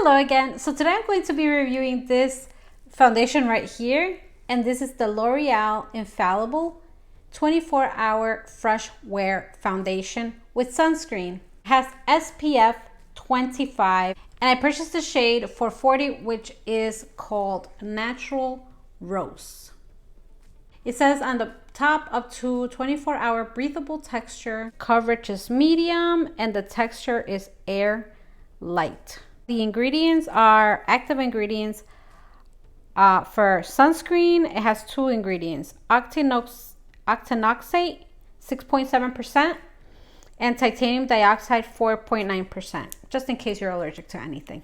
Hello again. So today I'm going to be reviewing this foundation right here, and this is the L'Oreal Infallible 24-hour fresh wear foundation with sunscreen. It has SPF 25, and I purchased the shade for 40, which is called Natural Rose. It says on the top up to 24-hour breathable texture, coverage is medium, and the texture is air light. The ingredients are active ingredients. For sunscreen, it has two ingredients: octinoxate 6.7% and titanium dioxide 4.9%, just in case you're allergic to anything.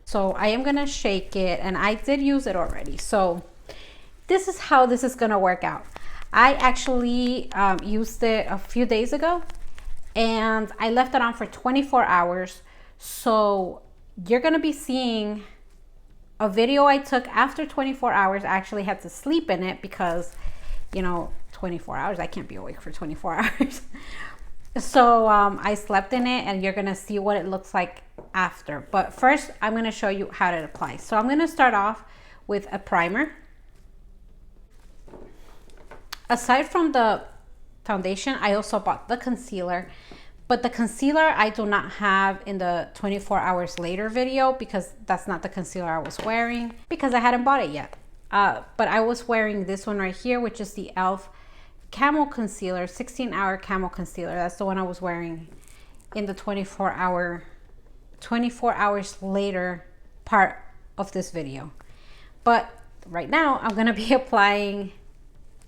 So I am gonna shake it, and I did use it already. So this is how this is gonna work out. I actually used it a few days ago, and I left it on for 24 hours. So you're gonna be seeing a video I took after 24 hours. I actually had to sleep in it because, you know, 24 hours, I can't be awake for 24 hours. So I slept in it, and you're gonna see what it looks like after. But first, I'm gonna show you how to apply. So I'm gonna start off with a primer. Aside from the foundation, I also bought the concealer. But the concealer I do not have in the 24 hours later video, because that's not the concealer I was wearing, because I hadn't bought it yet. But I was wearing this one right here, which is the e.l.f. Camo Concealer, 16-hour Camo Concealer. That's the one I was wearing in the 24 hours later part of this video. But right now, I'm going to be applying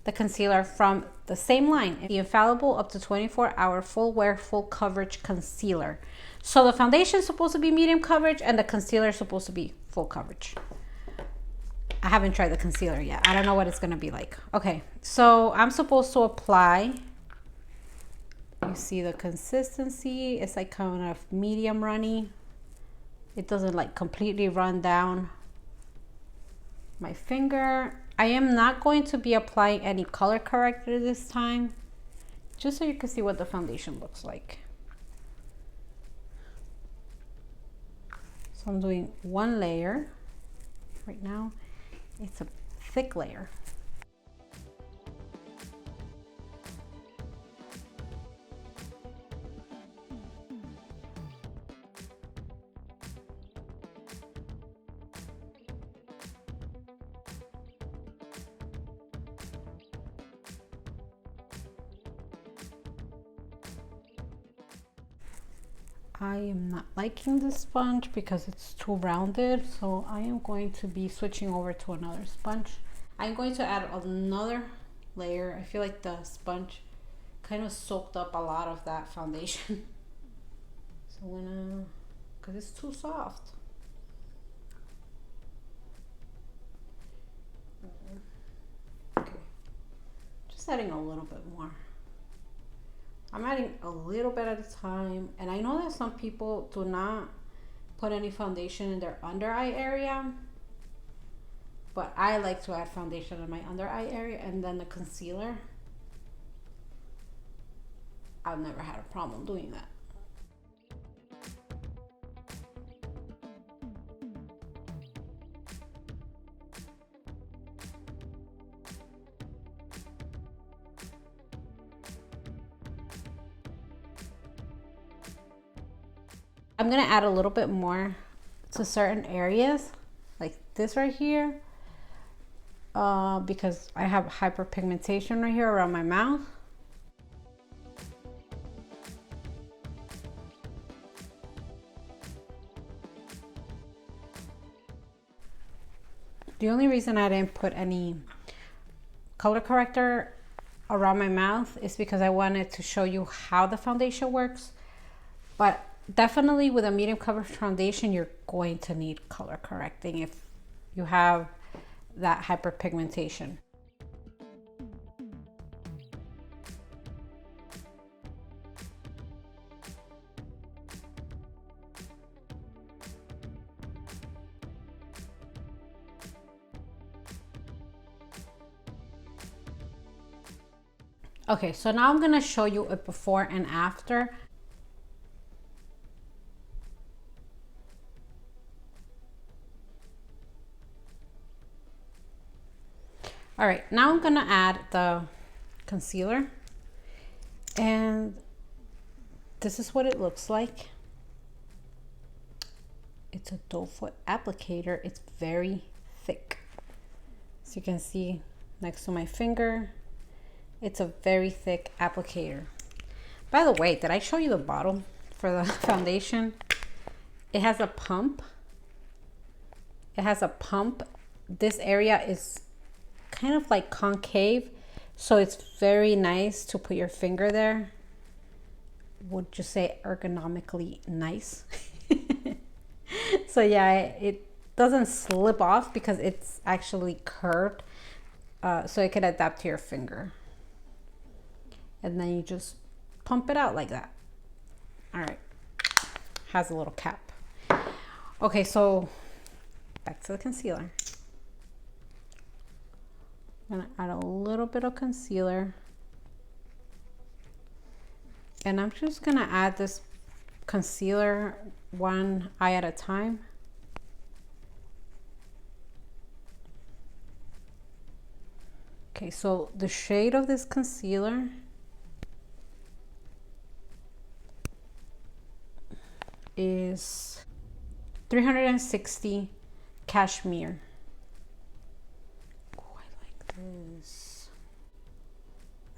the concealer from the same line, the Infallible up to 24-hour full wear full coverage concealer. So the foundation is supposed to be medium coverage, and the concealer is supposed to be full coverage. I haven't tried the concealer yet. I don't know what it's gonna be like. Okay, so I'm supposed to apply. You see the consistency, it's like kind of medium runny. It doesn't like completely run down my finger. I am not going to be applying any color corrector this time, just so you can see what the foundation looks like. So I'm doing one layer right now. It's a thick layer. I am not liking this sponge because it's too rounded, so I am going to be switching over to another sponge. I'm going to add another layer. I feel like the sponge kind of soaked up a lot of that foundation. So I'm gonna, because it's too soft. Okay, just adding a little bit more. I'm adding a little bit at a time, and I know that some people do not put any foundation in their under eye area, but I like to add foundation in my under eye area, and then the concealer. I've never had a problem doing that. I'm gonna add a little bit more to certain areas, like this right here, because I have hyperpigmentation right here around my mouth. The only reason I didn't put any color corrector around my mouth is because I wanted to show you how the foundation works. But definitely with a medium coverage foundation, you're going to need color correcting if you have that hyperpigmentation. Okay, so now I'm gonna show you a before and after. All right, now I'm gonna add the concealer, and this is what it looks like. It's a doe foot applicator. It's very thick. As you can see next to my finger, it's a very thick applicator. By the way, did I show you the bottle for the foundation? It has a pump. It has a pump. This area is kind of like concave, so it's very nice to put your finger there. Would you say ergonomically nice? So yeah, it doesn't slip off because it's actually curved, so it can adapt to your finger. And then you just pump it out like that. All right, has a little cap. Okay, so back to the concealer. I'm gonna add a little bit of concealer, and I'm just gonna add this concealer one eye at a time. Okay, so the shade of this concealer is 360 Cashmere. Oh, I like this.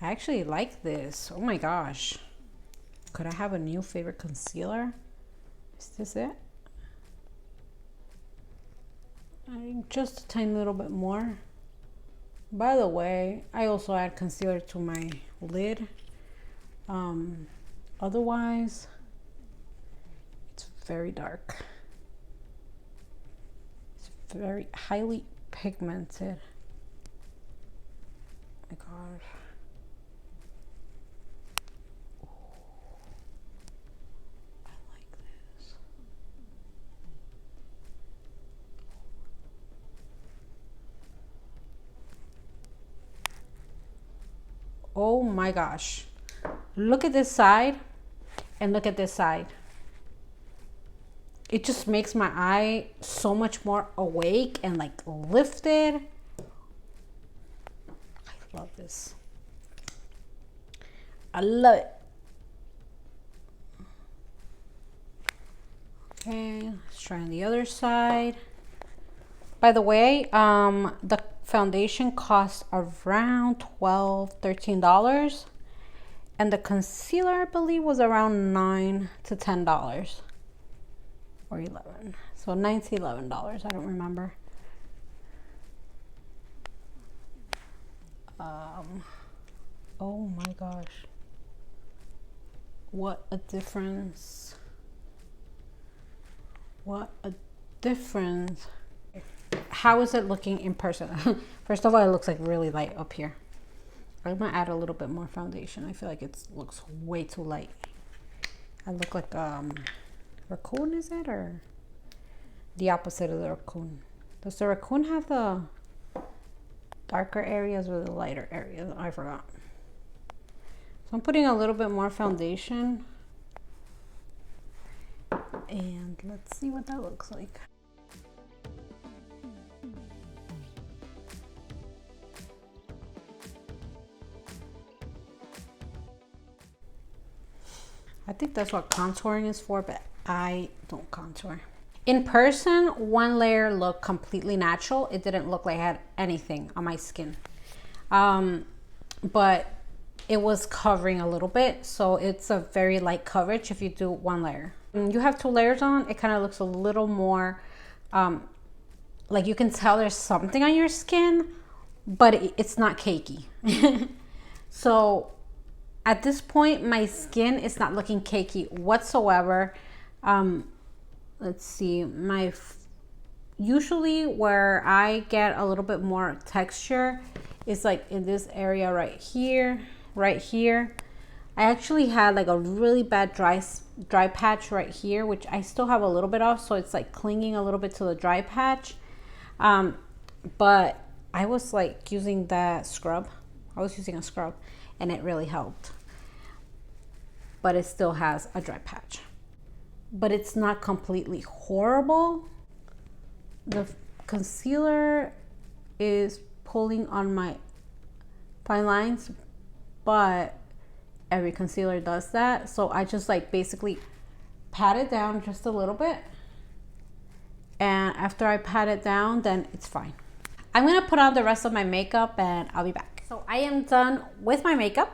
I actually like this. Oh my gosh. Could I have a new favorite concealer? Is this it? Just a tiny little bit more. By the way, I also add concealer to my lid. Otherwise, it's very dark. It's very highly pigmented. Oh my God. Oh my gosh. Look at this side and look at this side. It just makes my eye so much more awake and like lifted. I love this. I love it. Okay, let's try on the other side. By the way, the foundation costs around $13, and the concealer I believe was around $9 to $10 or $11, so $9 to $11. I don't remember. Oh my gosh, what a difference! What a difference! How is it looking in person? First of all, it looks like really light up here. I'm gonna add a little bit more foundation. I feel like it looks way too light. I look like raccoon, is it, or the opposite of the raccoon? Does the raccoon have the darker areas or the lighter areas? I forgot. So I'm putting a little bit more foundation, and let's see what that looks like. I think that's what contouring is for, but I don't contour. In person, one layer looked completely natural. It didn't look like I had anything on my skin. But it was covering a little bit, so it's a very light coverage if you do one layer. When you have two layers on, it kind of looks a little more, like you can tell there's something on your skin, but it's not cakey. So at this point, my skin is not looking cakey whatsoever. Let's see, usually where I get a little bit more texture is like in this area right here, right here. I actually had like a really bad dry patch right here, which I still have a little bit of, so it's like clinging a little bit to the dry patch. But I was like using that scrub. I was using a scrub and it really helped. But it still has a dry patch. But it's not completely horrible. The concealer is pulling on my fine lines, but every concealer does that. So I just like basically pat it down just a little bit, and after I pat it down, then it's fine. I'm gonna put on the rest of my makeup and I'll be back. So I am done with my makeup.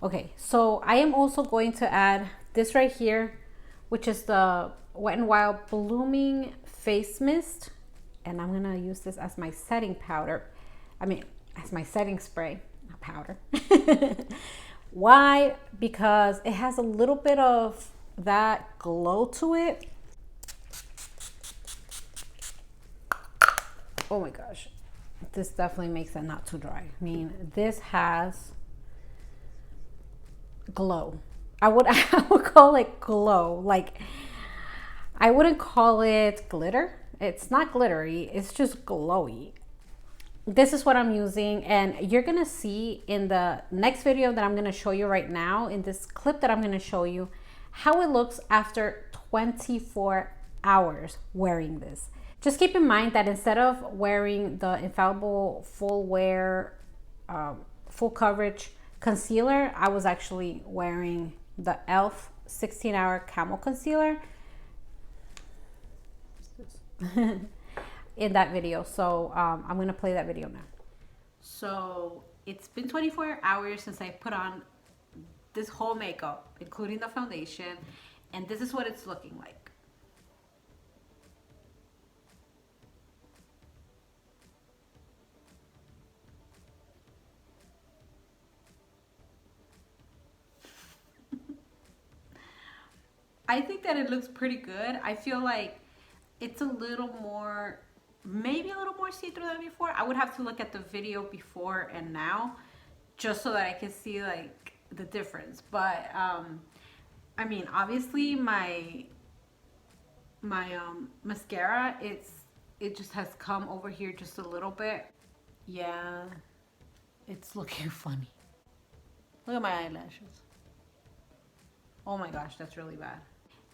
Okay, so I am also going to add this right here, which is the Wet n Wild Blooming Face Mist, and I'm gonna use this as my setting powder. I mean, as my setting spray, not powder. Why? Because it has a little bit of that glow to it. Oh my gosh, this definitely makes it not too dry. I mean, this has glow. I would call it glow. Like, I wouldn't call it glitter. It's not glittery, it's just glowy. This is what I'm using, and you're gonna see in the next video that I'm gonna show you right now, in this clip that I'm gonna show you, how it looks after 24 hours wearing this. Just keep in mind that instead of wearing the Infallible Full Wear Full Coverage Concealer, I was actually wearing the e.l.f. 16-Hour Camo Concealer in that video. So I'm gonna play that video now. So it's been 24 hours since I put on this whole makeup, including the foundation, and this is what it's looking like. I think that it looks pretty good. I feel like it's a little more, maybe a little more see-through than before. I would have to look at the video before and now just so that I can see like the difference. But I mean, obviously my mascara, it just has come over here just a little bit. Yeah, it's looking funny. Look at my eyelashes. Oh my gosh, that's really bad.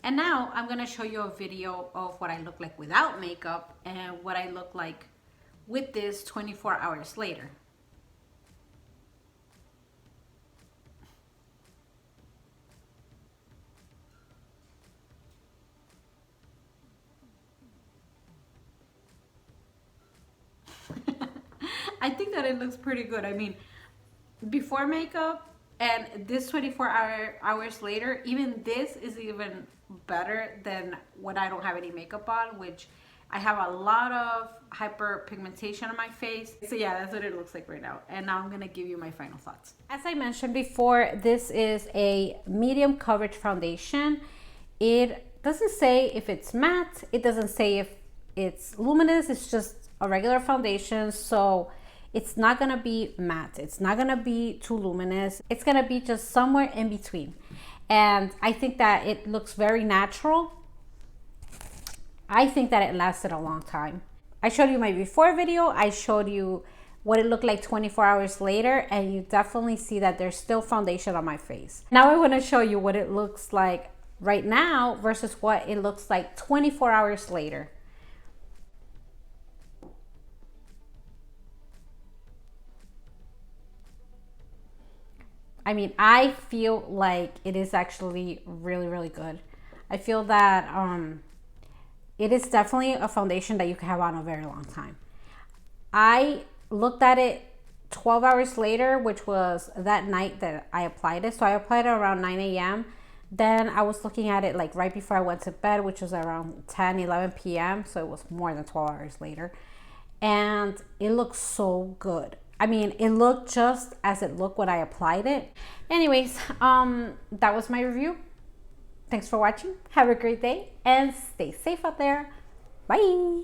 And now I'm gonna show you a video of what I look like without makeup and what I look like with this 24 hours later. I think that it looks pretty good. I mean, before makeup and this 24 hours later, even this is even better than when I don't have any makeup on, which I have a lot of hyperpigmentation on my face. So yeah, that's what it looks like right now. And now I'm gonna give you my final thoughts. As I mentioned before, this is a medium coverage foundation. It doesn't say if it's matte, it doesn't say if it's luminous, it's just a regular foundation. So it's not gonna be matte, it's not gonna be too luminous, it's gonna be just somewhere in between. And I think that it looks very natural. I think that it lasted a long time. I showed you my before video, I showed you what it looked like 24 hours later, and you definitely see that there's still foundation on my face. Now I wanna show you what it looks like right now versus what it looks like 24 hours later. I mean, I feel like it is actually really, really good. I feel that it is definitely a foundation that you can have on a very long time. I looked at it 12 hours later, which was that night that I applied it. So I applied it around 9 a.m. Then I was looking at it like right before I went to bed, which was around 10, 11 p.m. So it was more than 12 hours later. And it looks so good. I mean, it looked just as it looked when I applied it. Anyways, that was my review. Thanks for watching. Have a great day and stay safe out there. Bye.